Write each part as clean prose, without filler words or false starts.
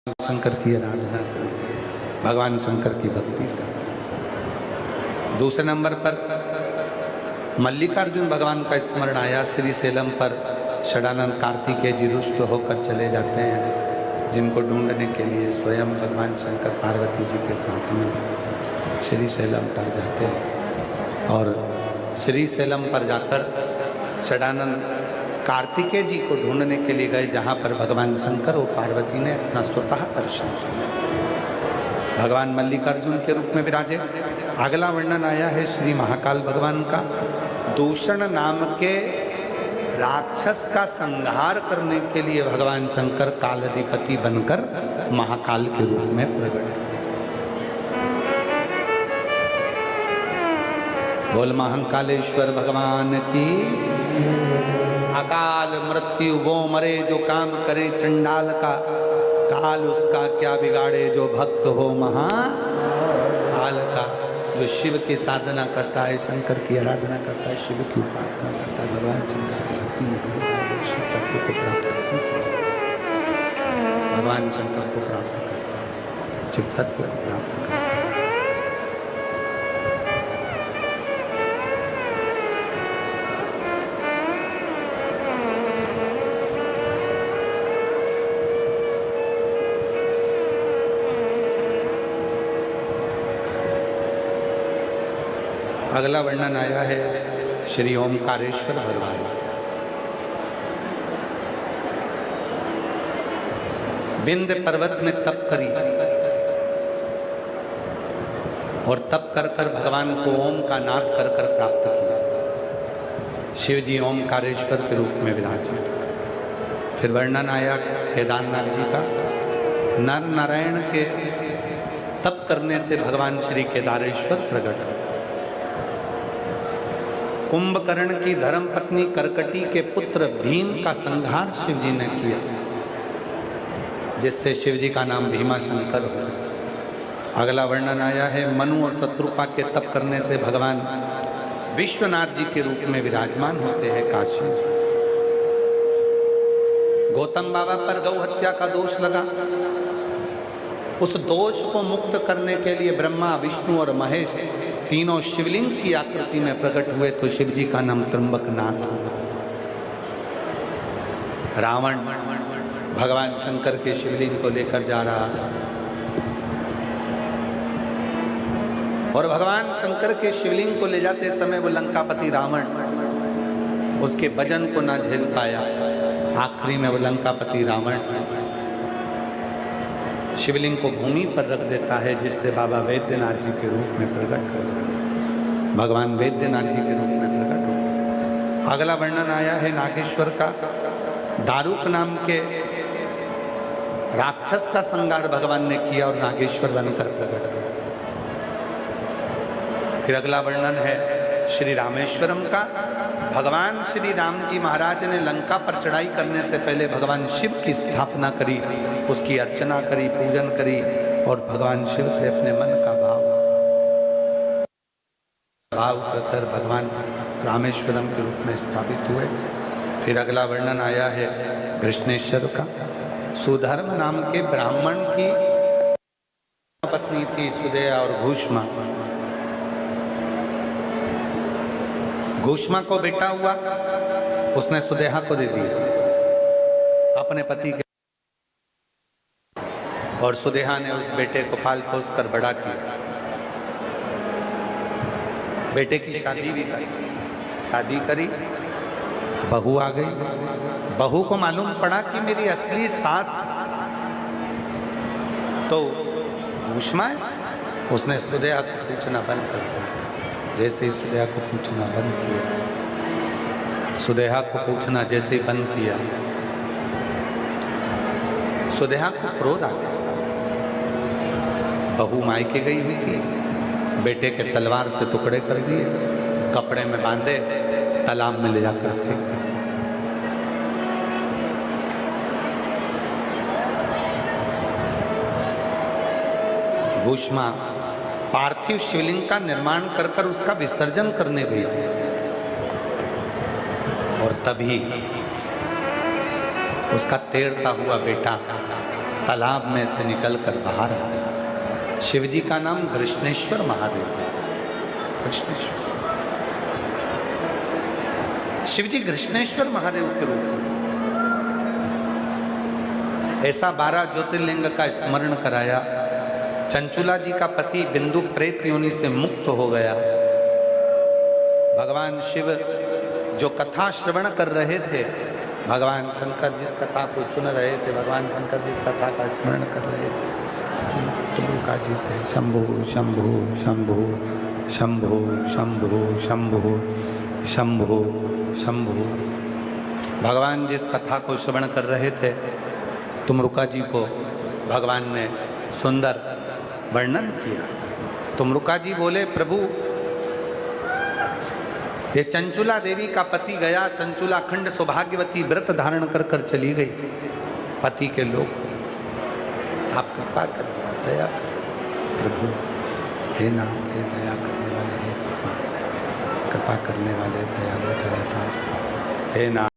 शंकर की आराधना से, भगवान शंकर की भक्ति से। दूसरे नंबर पर मल्लिकार्जुन भगवान का स्मरण आया। श्री सेलम पर षडानंद कार्तिकेय जी रुष्ट होकर चले जाते हैं, जिनको ढूंढने के लिए स्वयं भगवान शंकर पार्वती जी के साथ में श्री सेलम पर जाते हैं। और श्री सेलम पर जाकर षडानंद कार्तिकेय जी को ढूंढने के लिए गए, जहाँ पर भगवान शंकर और पार्वती ने अपना स्वतः दर्शन किया। भगवान मल्लिकार्जुन के रूप में विराजे। अगला वर्णन आया है श्री महाकाल भगवान का। दूषण नाम के राक्षस का संहार करने के लिए भगवान शंकर कालाधिपति बनकर महाकाल के रूप में प्रकट। बोल महाकालेश्वर भगवान की। अकाल मृत्यु वो मरे जो काम करे चंडाल का, काल उसका क्या बिगाड़े जो भक्त हो महाकाल का। जो शिव की साधना करता है, शंकर की आराधना करता है, शिव की उपासना करता है, भगवान शंकर की भक्ति में डूबता है, शिव तत्व को प्राप्त करता है, भगवान शंकर को प्राप्त करता है, शिव तत्व को प्राप्त करता है। अगला वर्णन आया है श्री ओमकारेश्वर भगवान। विंध्य पर्वत में तप करी और तप कर कर भगवान को ओम का नाद कर कर प्राप्त किया। शिव जी ओमकारेश्वर के रूप में विराजे। फिर वर्णन आया केदारनाथ जी का। नर नारायण के तप करने से भगवान श्री केदारेश्वर प्रकट। कुंभकर्ण की धर्म पत्नी करकटी के पुत्र भीम का संहार शिव जी ने किया, जिससे शिव जी का नाम भीमाशंकर हो। अगला वर्णन आया है मनु और शत्रुपा के तप करने से भगवान विश्वनाथ जी के रूप में विराजमान होते हैं काशी। गौतम बाबा पर गौ हत्या का दोष लगा। उस दोष को मुक्त करने के लिए ब्रह्मा, विष्णु और महेश तीनों शिवलिंग की आकृति में प्रकट हुए, तो शिव जी का नाम त्र्यंबकनाथ। रावण भगवान शंकर के शिवलिंग को लेकर जा रहा और भगवान शंकर के शिवलिंग को ले जाते समय वो लंकापति रावण उसके वजन को ना झेल पाया। आखिरी में वो लंकापति रावण शिवलिंग को भूमि पर रख देता है, जिससे बाबा वैद्यनाथ जी के रूप में प्रकट हो जाते हैं। भगवान वैद्यनाथ जी के रूप में प्रकट होते हैं। अगला वर्णन आया है नागेश्वर का। दारुक नाम के राक्षस का संहार भगवान ने किया और नागेश्वर बनकर प्रकट हुए। फिर अगला वर्णन है श्री रामेश्वरम का। भगवान श्री राम जी महाराज ने लंका पर चढ़ाई करने से पहले भगवान शिव की स्थापना करी, उसकी अर्चना करी, पूजन करी और भगवान शिव से अपने मन का भाव कर भगवान रामेश्वरम के रूप में स्थापित हुए। फिर अगला वर्णन आया है कृष्णेश्वर का। सुधर्म नाम के ब्राह्मण की पत्नी थी सुदेया और घूष्मा। घूष्मा को बेटा हुआ, उसने सुदेहा को दे दिया अपने पति के, और सुदेहा ने उस बेटे को पाल पोस कर बड़ा किया। बेटे की शादी भी करी। शादी करी, बहू आ गई। बहू को मालूम पड़ा कि मेरी असली सास तो घूष्मा है। उसने सुदेहा को पूछना बंद कर दिया। जैसे ही सुदेहा को पूछना बंद किया, सुदेहा को पूछना जैसे ही बंद किया, सुदेहा को क्रोध आ गया। बहू मायके गई हुई थी, बेटे के तलवार से टुकड़े कर दिए, कपड़े में बांधे, तालाब में ले जाकर फेंक दिए। घूष्मा पार्थिव शिवलिंग का निर्माण कर कर उसका विसर्जन करने गई थी, और तभी उसका तैरता हुआ बेटा तालाब में से निकलकर बाहर आ गया। शिव जी का नाम कृष्णेश्वर महादेव है। कृष्णेश्वर शिव जी कृष्णेश्वर महादेव के रूप में ऐसा 12 ज्योतिर्लिंग का स्मरण कराया। चंचुला जी का पति बिंदु प्रेत योनि से मुक्त हो गया। भगवान शिव जो कथा श्रवण कर रहे थे, भगवान शंकर जिस कथा को सुन रहे थे, भगवान शंकर जिस कथा का स्मरण कर रहे थे, तुमका जी से शंभु शंभु शंभु शंभु शंभु शंभु शंभु शंभु, भगवान जिस कथा को श्रवण कर रहे थे, तुमरुका जी को भगवान ने सुंदर वर्णन किया। तुमरुका जी बोले, प्रभु ये चंचुला देवी का पति गया, चंचुला खंड सौभाग्यवती व्रत धारण कर कर चली गई। पति के लोग आप कृपा कर दया प्रभु, हे नाथ, हे दया करने वाले, हे कृपा करने वाले, दयालु दयाता, हे नाथ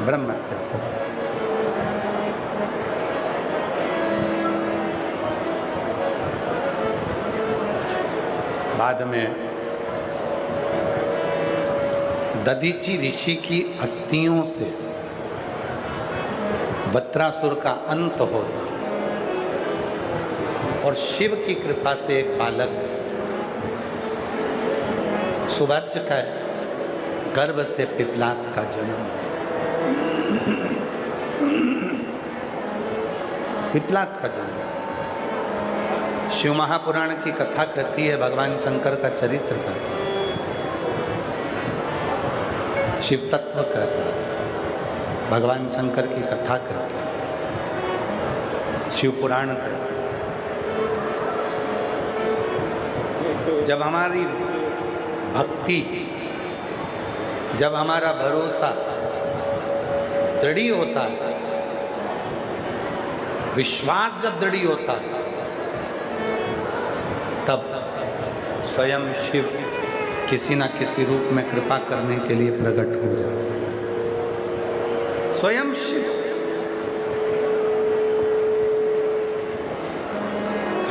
ब्रह्मत्या। बाद में दधीची ऋषि की अस्थियों से वत्रासुर का अंत होता और शिव की कृपा से एक बालक सुवर्च का गर्भ से पिपलात का जन्म। पिपलात का जन्म शिव महापुराण की कथा कहती है, भगवान शंकर का चरित्र कहता है, शिव तत्व कहता है, भगवान शंकर की कथा कहता है, शिव पुराण कहता है। जब हमारी भक्ति, जब हमारा भरोसा दृढ़ होता है, विश्वास जब दृढ़ होता है, तब स्वयं शिव किसी न किसी रूप में कृपा करने के लिए प्रकट हो जाता है। स्वयं शिव।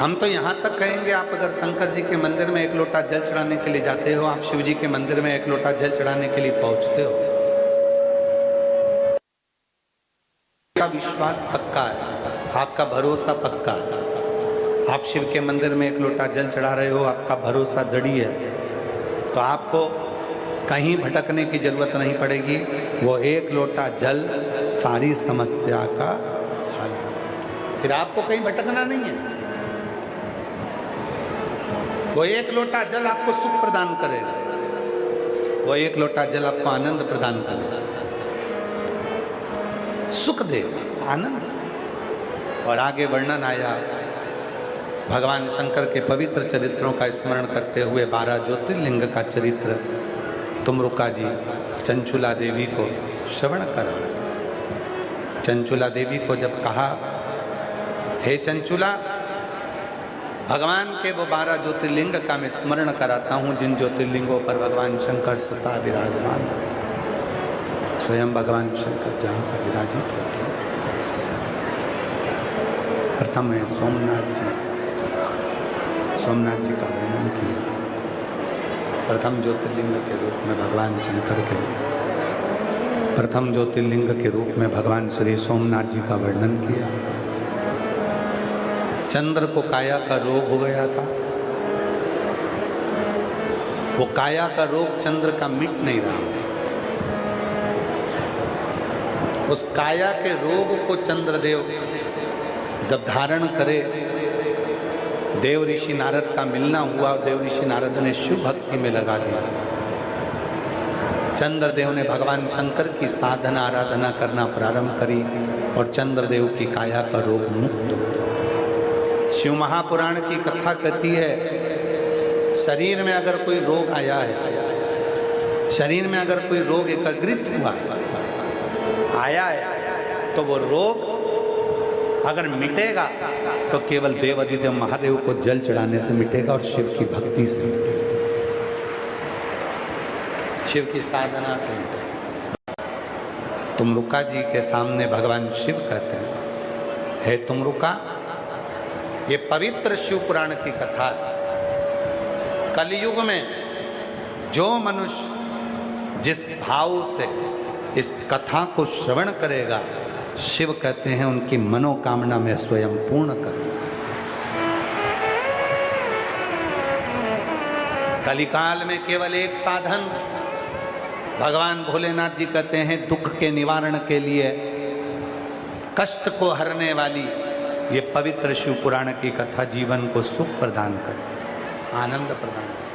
हम तो यहाँ तक कहेंगे, आप अगर शंकर जी के मंदिर में एक लोटा जल चढ़ाने के लिए जाते हो, आप शिव जी के मंदिर में एक लोटा जल चढ़ाने के लिए पहुँचते हो, आपका विश्वास पक्का है, आपका भरोसा पक्का है। आप शिव के मंदिर में एक लोटा जल चढ़ा रहे हो, आपका भरोसा दृढ़ है, तो आपको कहीं भटकने की जरूरत नहीं पड़ेगी। वो एक लोटा जल सारी समस्या का हल है। फिर आपको कहीं भटकना नहीं है। वो एक लोटा जल आपको सुख प्रदान करेगा, वो एक लोटा जल आपको आनंद प्रदान करेगा, सुख देगा, आनंद। और आगे वर्णन आया भगवान शंकर के पवित्र चरित्रों का स्मरण करते हुए 12 ज्योतिर्लिंग का चरित्र तुमरुका जी चंचुला देवी को श्रवण करा। चंचुला देवी को जब कहा, हे चंचुला, भगवान के वो 12 ज्योतिर्लिंग का मैं स्मरण कराता हूँ, जिन ज्योतिर्लिंगों पर भगवान शंकर सदा विराजमान, स्वयं भगवान शंकर जहाँ पर विराजित होते हैं। प्रथम है सोमनाथ जी। सोमनाथ जी का वर्णन किया। प्रथम ज्योतिर्लिंग के रूप में भगवान शंकर के, प्रथम ज्योतिर्लिंग के रूप में भगवान श्री सोमनाथ जी का वर्णन किया। चंद्र को काया का रोग हो गया था। वो काया का रोग चंद्र का मिट नहीं रहा। उस काया के रोग को चंद्रदेव जब धारण करे, देव ऋषि नारद का मिलना हुआ और देव ऋषि नारद ने शिव भक्ति में लगा दिया। चंद्रदेव ने भगवान शंकर की साधना आराधना करना प्रारंभ करी और चंद्रदेव की काया का रोग मुक्त। शिव महापुराण की कथा कहती है, शरीर में अगर कोई रोग आया है, शरीर में अगर कोई रोग एकत्रित हुआ आया है, तो वो रोग अगर मिटेगा तो केवल देवाधिदेव महादेव को जल चढ़ाने से मिटेगा और शिव की भक्ति से, शिव की साधना से मिटेगा। तुमरुका जी के सामने भगवान शिव कहते हैं, हे तुमरुका, ये पवित्र शिव पुराण की कथा है। कलयुग में जो मनुष्य जिस भाव से इस कथा को श्रवण करेगा, शिव कहते हैं उनकी मनोकामना में स्वयं पूर्ण कर। कलिकाल में केवल एक साधन भगवान भोलेनाथ जी कहते हैं, दुख के निवारण के लिए, कष्ट को हरने वाली ये पवित्र शिव पुराण की कथा जीवन को सुख प्रदान करे, आनंद प्रदान करे,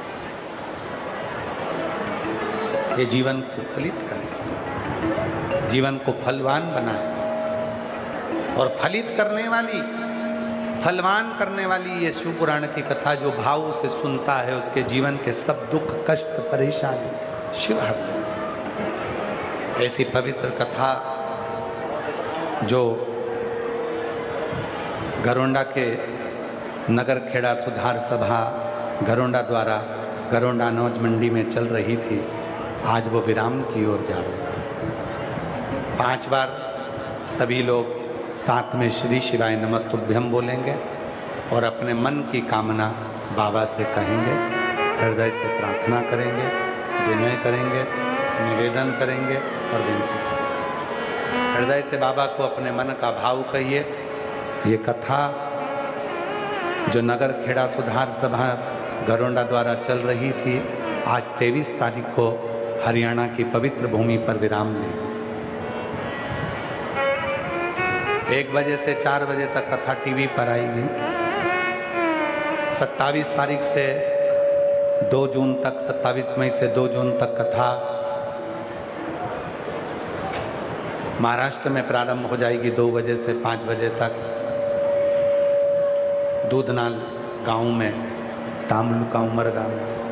ये जीवन को फलित करे, जीवन को फलवान बनाए। और फलित करने वाली, फलवान करने वाली ये शिव पुराण की कथा जो भाव से सुनता है, उसके जीवन के सब दुख, कष्ट, परेशानी शिव हर ले। ऐसी पवित्र कथा जो गरोंडा के नगर खेड़ा सुधार सभा गरोंडा द्वारा गरोंडा अनाज मंडी में चल रही थी, आज वो विराम की ओर जा रही है। 5 बार सभी लोग साथ में श्री शिवाय नमस्तुभ्यम बोलेंगे और अपने मन की कामना बाबा से कहेंगे, हृदय से प्रार्थना करेंगे, विनय करेंगे, निवेदन करेंगे और विनती करेंगे। हृदय से बाबा को अपने मन का भाव कहिए। ये कथा जो नगर खेड़ा सुधार सभा गरोंडा द्वारा चल रही थी, आज 23 तारीख को हरियाणा की पवित्र भूमि पर विराम लेगी। 1 बजे से 4 बजे तक कथा टीवी पर आएगी। 27 तारीख से 2 जून तक, 27 मई से 2 जून तक कथा महाराष्ट्र में प्रारंभ हो जाएगी। 2 बजे से 5 बजे तक दूधनाल गांव में, तामलुका उमर गांव में